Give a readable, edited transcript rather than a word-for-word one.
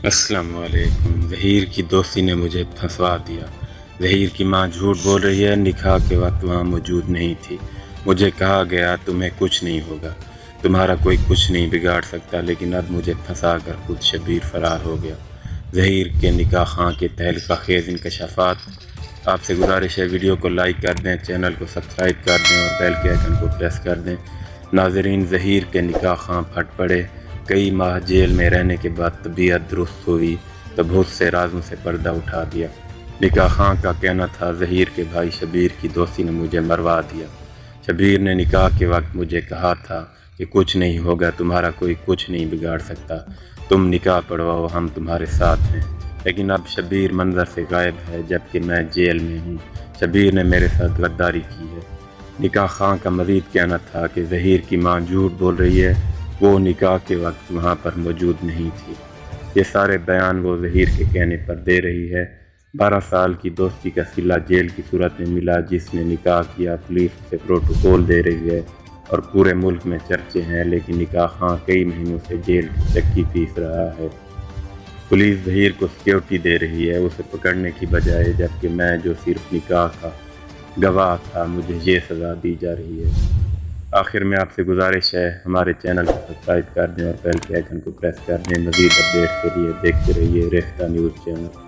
السلام علیکم۔ ظہیر کی دوستی نے مجھے پھنسوا دیا۔ ظہیر کی ماں جھوٹ بول رہی ہے، نکاح کے وقت وہاں موجود نہیں تھی۔ مجھے کہا گیا تمہیں کچھ نہیں ہوگا، تمہارا کوئی کچھ نہیں بگاڑ سکتا، لیکن اب مجھے پھنسا کر خود شبیر فرار ہو گیا۔ ظہیر کے نکاح خاں کے تہلکہ خیز انکشافات۔ آپ سے گزارش ہے ویڈیو کو لائک کر دیں، چینل کو سبسکرائب کر دیں اور بیل کے آئیکن کو پریس کر دیں۔ ناظرین، ظہیر کے نکاح خاں پھٹ پڑے۔ کئی ماہ جیل میں رہنے کے بعد طبیعت درست ہوئی تو بہت سے رازوں سے پردہ اٹھا دیا۔ نکاح خاں کا کہنا تھا ظہیر کے بھائی شبیر کی دوستی نے مجھے مروا دیا۔ شبیر نے نکاح کے وقت مجھے کہا تھا کہ کچھ نہیں ہوگا، تمہارا کوئی کچھ نہیں بگاڑ سکتا، تم نکاح پڑھواؤ، ہم تمہارے ساتھ ہیں۔ لیکن اب شبیر منظر سے غائب ہے جبکہ میں جیل میں ہوں۔ شبیر نے میرے ساتھ غداری کی ہے۔ نکاح خاں کا مزید کہنا تھا کہ ظہیر کی ماں جھوٹ بول رہی ہے، وہ نکاح کے وقت وہاں پر موجود نہیں تھی۔ یہ سارے بیان وہ ظہیر کے کہنے پر دے رہی ہے۔ 12 سال کی دوستی کا صلہ جیل کی صورت میں ملا، جس نے نکاح کیا پولیس سے پروٹوکول دے رہی ہے اور پورے ملک میں چرچے ہیں، لیکن نکاح خاں کئی مہینوں سے جیل کی چکی پیس رہا ہے۔ پولیس ظہیر کو سیکیورٹی دے رہی ہے اسے پکڑنے کی بجائے، جبکہ میں جو صرف نکاح کا گواہ تھا مجھے یہ سزا دی جا رہی ہے۔ آخر میں آپ سے گزارش ہے ہمارے چینل کو سبسکرائب کر دیں اور بیل کے آئیکن کو پریس کر دیں۔ مزید اپڈیٹ کے لیے دیکھتے رہیے ریختہ نیوز چینل۔